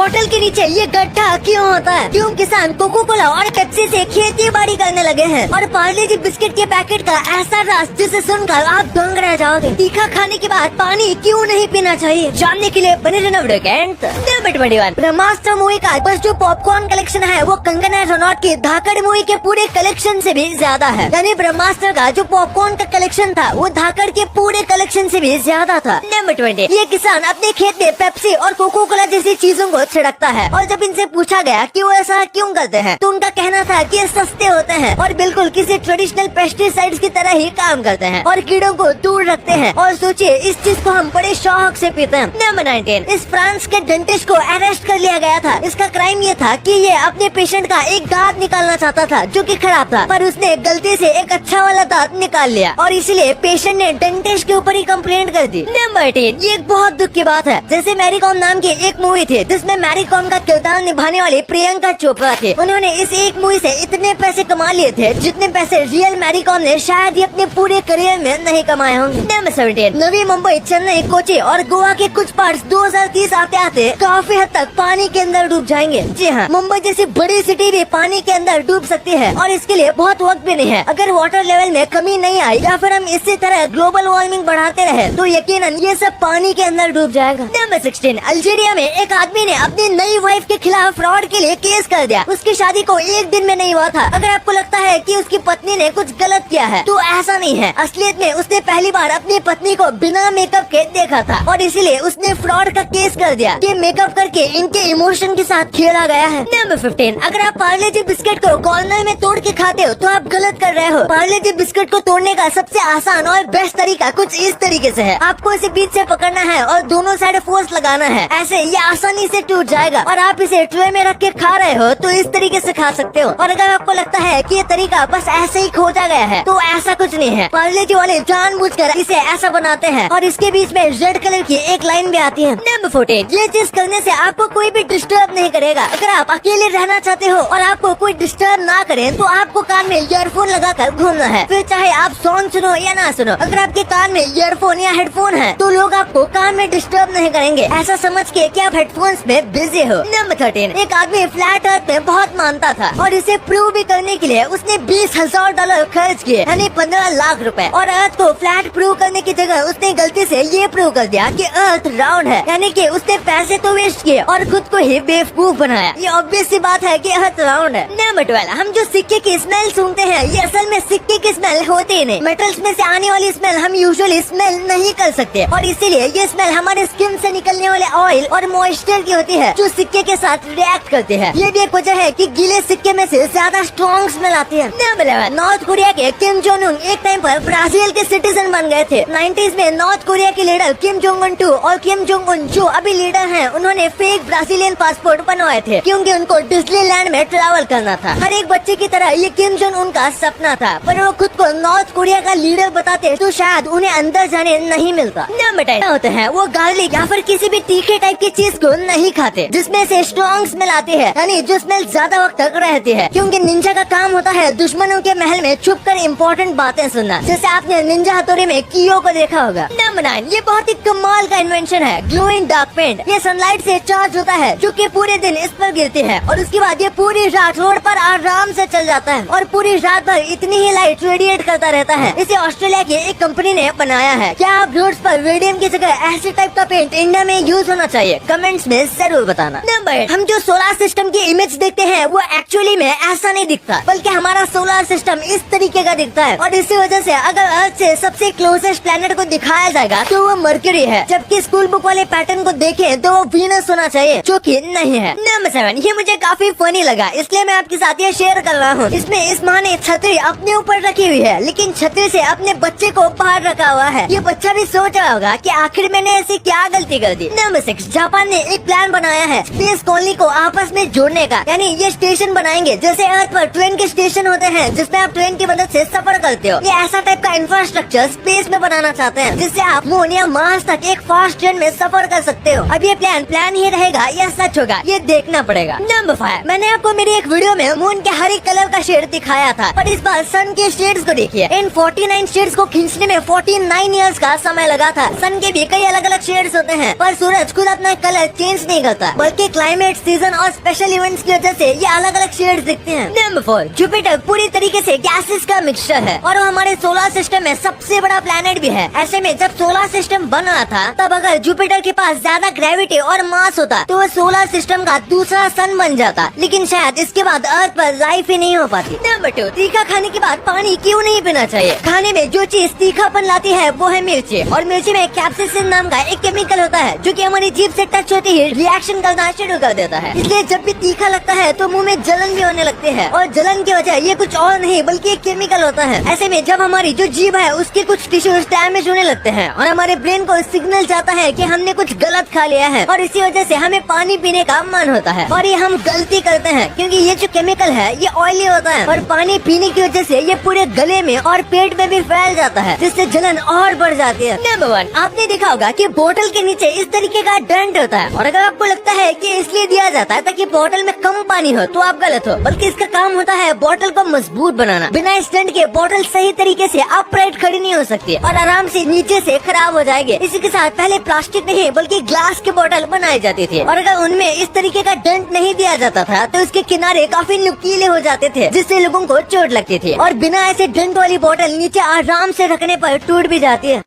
बोतल के नीचे ये गड्ढा क्यों होता है? क्यों किसान कोको कोला और पेप्सी से खेती बाड़ी करने लगे हैं? और पार्ले जी बिस्किट के पैकेट का ऐसा राज जिसे सुनकर आप दंग रह जाओगे। तीखा खाने के बाद पानी क्यों नहीं पीना चाहिए? जानने के लिए बने रहना वीडियो के अंत तक। नंबर 21 ब्रह्मास्त्र मूवी का बस जो पॉपकॉर्न कलेक्शन है वो कंगना रनौत की धाकड़ मूवी के पूरे कलेक्शन से भी ज्यादा है। यानी ब्रह्मास्त्र का जो पॉपकॉर्न का कलेक्शन था वो धाकड़ के पूरे कलेक्शन से भी ज्यादा था। नंबर 20 ये किसान अपने खेत में पेप्सी और कोको कोला जैसी चीजों को छिड़कता है और जब इनसे पूछा गया कि वो ऐसा क्यों करते हैं तो उनका कहना था कि ये सस्ते होते हैं और बिल्कुल किसी ट्रेडिशनल पेस्टिसाइड्स की तरह ही काम करते हैं और कीड़ों को दूर रखते हैं। और सोचिए इस चीज को हम बड़े शौक से पीते हैं। नंबर 19 इस फ्रांस के डेंटिस्ट को अरेस्ट कर लिया गया था। इसका क्राइम ये था कि ये अपने पेशेंट का एक दांत निकालना चाहता था जो कि खराब था, पर उसने गलती से एक अच्छा वाला दांत निकाल लिया और इसीलिए पेशेंट ने डेंटिस्ट के ऊपर ही कंप्लेंट कर दी। नंबर 18 ये एक बहुत दुख की बात है। जैसे मैरी कॉम नाम की एक मूवी थी जिसमें मैरी कॉम का किरदार निभाने वाली प्रियंका चोपड़ा थी। उन्होंने इस एक मूवी से इतने पैसे कमा लिए थे जितने पैसे रियल मैरी कॉम ने शायद ही अपने पूरे करियर में नहीं कमाए होंगे। नंबर 17 नवी मुंबई, चेन्नई, कोची और गोवा के कुछ पार्ट्स 2030 आते आते काफी हद तक पानी के अंदर डूब जाएंगे। जी हाँ, मुंबई जैसी बड़ी सिटी भी पानी के अंदर डूब सकती है और इसके लिए बहुत वक्त भी नहीं है। अगर वाटर लेवल में कमी नहीं आई या फिर हम इसी तरह ग्लोबल वार्मिंग बढ़ाते रहे तो यकीनन ये सब पानी के अंदर डूब जाएगा। नंबर 16 अल्जीरिया में एक आदमी ने अपनी नई वाइफ के खिलाफ फ्रॉड के लिए केस कर दिया। उसकी शादी को एक दिन में नहीं हुआ था। अगर आपको लगता है कि उसकी पत्नी ने कुछ गलत किया है तो ऐसा नहीं है। असलियत में उसने पहली बार अपनी पत्नी को बिना मेकअप के देखा था और इसीलिए उसने फ्रॉड का केस कर दिया कि मेकअप करके इनके इमोशन के साथ खेला गया है। नंबर 15 अगर आप पार्ले जी बिस्किट को कॉर्नर में तोड़ के खाते हो तो आप गलत कर रहे हो। पार्ले जी बिस्किट को तोड़ने का सबसे आसान और बेस्ट तरीका कुछ इस तरीके से है। आपको इसे बीच से पकड़ना है और दोनों साइड फोर्स लगाना है। ऐसे ये आसानी से टूट जाएगा और आप इसे ट्रे में रख के खा रहे हो तो इस तरीके से खा सकते हो। और अगर आपको लगता है कि ये तरीका बस ऐसे ही खोजा गया है तो ऐसा कुछ नहीं है। पार्ले जी वाले जानबूझकर इसे ऐसा बनाते हैं और इसके बीच में रेड कलर की एक लाइन भी आती है। नंबर 14 ये चीज करने से आपको कोई भी डिस्टर्ब नहीं करेगा। अगर आप अकेले रहना चाहते हो और आपको कोई डिस्टर्ब ना करे तो आपको कान में ईयरफोन लगाकर घूमना है। फिर चाहे आप सॉन्ग सुनो या ना सुनो, अगर आपके कान में ईयरफोन या हेडफोन है तो लोग आपको कान में डिस्टर्ब नहीं करेंगे, ऐसा समझ के कि आप हेडफोन्स में बिजी हो। नंबर 13 एक आदमी फ्लैट अर्थ में बहुत मानता था और इसे प्रूव भी करने के लिए उसने $20,000 खर्च किए, यानी 15 लाख रुपए। और अर्थ को फ्लैट प्रूव करने की जगह उसने गलती से ये प्रूव कर दिया कि अर्थ राउंड है, यानी कि उसने पैसे तो वेस्ट किए और खुद को ही बेवकूफ बनाया। ये ऑब्वियस सी बात है कि अर्थ राउंड है। नंबर 12 हम जो सिक्के की स्मेल सूंघते हैं ये असल में सिक्के की स्मेल होती ही नहीं। मेटल्स में से आने वाली स्मेल हम यूजुअली स्मेल नहीं कर सकते और इसीलिए ये स्मेल हमारे स्किन से निकलने वाले ऑयल और मॉइस्चर की होती है जो सिक्के के साथ रिएक्ट करते हैं। ये भी एक वजह है कि गीले सिक्के में से ज्यादा स्ट्रॉन्ग स्मेल आती है। नंबर 11 नॉर्थ कोरिया के किम जोंग उन एक टाइम पर ब्राजील के सिटीजन बन गए थे। 90s में नॉर्थ कोरिया के लीडर किम जोंग उन 2 और किम जोंग उन जो अभी लीडर हैं, उन्होंने फेक ब्राजीलियन पासपोर्ट बनवाए थे क्योंकि उनको डिज्नीलैंड में ट्रैवल करना था। हर एक बच्चे की तरह ये किम जोंग उन का सपना था, पर वो खुद को नॉर्थ कोरिया का लीडर बताते तो शायद उन्हें अंदर जाने नहीं मिलता। नंबर 10 होते हैं वो गार्लिक या फिर किसी भी तीखे टाइप की चीज को नहीं खाते जिसमें से स्ट्रॉन्ग स्मेल आती है, यानी जो स्मेल ज्यादा वक्त तक रहती है, क्योंकि निंजा का काम होता है दुश्मनों के महल में छुप कर इम्पोर्टेंट बातें सुनना, जैसे आपने निंजा हथौड़ी में कियो को देखा होगा। नंबर 9 ये बहुत ही कमाल का इन्वेंशन है, ग्लोइंग डार्क पेंट। ये सनलाइट से चार्ज होता है जो कि पूरे दिन इस पर गिरती है और उसके बाद ये पूरी रात रोड पर आराम से चल जाता है और पूरी रात भर इतनी ही लाइट रेडिएट करता रहता है। इसे ऑस्ट्रेलिया की एक कंपनी ने बनाया है। क्या आप रोड्स पर रेडियम की जगह ऐसे टाइप का पेंट इंडिया में यूज होना चाहिए? कमेंट्स में जरूर बताना। नंबर हम जो सोलर सिस्टम की इमेज देखते हैं वो एक्चुअली में ऐसा नहीं दिखता, बल्कि हमारा सोलर सिस्टम इस तरीके का दिखता है और इसी वजह से अगर अर्थ से सबसे क्लोजेस्ट प्लेनेट को दिखाया जाएगा तो वो मर्क्यूरी है, जबकि स्कूल बुक वाले पैटर्न को देखें तो वो वीनस होना चाहिए, जो कि नहीं है। नंबर 7 ये मुझे काफी फनी लगा, इसलिए मैं आपके साथ ये शेयर कर रहा हूँ। इसमें इस माँ ने छतरी अपने ऊपर रखी हुई है लेकिन छतरी से अपने बच्चे को बाहर रखा हुआ है। ये बच्चा भी सोच रहा होगा कि आखिर मैंने ऐसी क्या गलती कर दी। नंबर 6 जापान ने एक प्लान बनाया है स्पेस कॉलोनी को आपस में जोड़ने का, यानी ये स्टेशन बनाएंगे जैसे अर्थ पर ट्रेन के स्टेशन होते हैं जिसमें आप ट्रेन की मदद से सफर करते हो। ये ऐसा टाइप का इंफ्रास्ट्रक्चर स्पेस में बनाना चाहते हैं जिससे आप मून या मार्स तक एक फास्ट ट्रेन में सफर कर सकते हो। अब ये प्लान ही रहेगा या सच होगा ये देखना पड़ेगा। नंबर 5 मैंने आपको मेरी एक वीडियो में मून के हर एक कलर का शेड दिखाया था, पर इस बार सन के शेड्स को देखिए। इन 49 शेड्स को खींचने में 49 इयर्स का समय लगा था। सन के भी कई अलग अलग शेड्स होते हैं पर सूरज खुद अपना कलर चेंज नहीं होता, बल्कि क्लाइमेट, सीजन और स्पेशल इवेंट्स की वजह से ये अलग अलग शेड्स दिखते हैं। नंबर 4, जुपिटर पूरी तरीके से गैसेस का मिक्सचर है और वो हमारे सोलर सिस्टम में सबसे बड़ा प्लेनेट भी है। ऐसे में जब सोलर सिस्टम बन रहा था तब अगर जुपिटर के पास ज्यादा ग्रेविटी और मास होता तो वो सोलर सिस्टम का दूसरा सन बन जाता, लेकिन शायद इसके बाद अर्थ पर लाइफ ही नहीं हो पाती। नंबर 2, तीखा खाने के बाद पानी क्यों नहीं पीना चाहिए? खाने में जो चीज तीखापन लाती है वो है मिर्ची, और मिर्ची में कैप्सिसिन नाम का एक केमिकल होता है जो कि हमारी जीभ से टच होते ही रिएक्शन करना शुरू कर देता है। इसलिए जब भी तीखा लगता है तो मुंह में जलन भी होने लगती है, और जलन की वजह ये कुछ और नहीं बल्कि एक केमिकल होता है। ऐसे में जब हमारी जो जीभ है उसके कुछ टिश्यूज डैमेज होने लगते हैं और हमारे ब्रेन को सिग्नल जाता है कि हमने कुछ गलत खा लिया है, और इसी वजह से हमें पानी पीने का मन होता है। और ये हम गलती करते हैं क्योंकि ये जो केमिकल है ये ऑयली होता है, और पानी पीने की वजह से ये पूरे गले में और पेट में भी फैल जाता है, जिससे जलन और बढ़ जाती है। नंबर 1, आपने देखा होगा कि बोतल के नीचे इस तरीके का डेंट होता है, और अगर आपको लगता है कि इसलिए दिया जाता है ताकि बोतल में कम पानी हो तो आप गलत हो, बल्कि इसका काम होता है बोतल को मजबूत बनाना। बिना इस डेंट के बोतल सही तरीके से अपराइट खड़ी नहीं हो सकती और आराम से नीचे से खराब हो जाएगी। इसी के साथ पहले प्लास्टिक नहीं बल्कि ग्लास के बोतल बनाई जाती थी, और अगर उनमें इस तरीके का डेंट नहीं दिया जाता था तो उसके किनारे काफी नुकीले हो जाते थे, जिससे लोगों को चोट लगती थी। और बिना ऐसे डेंट वाली बोतल नीचे आराम से रखने पर टूट भी जाती है।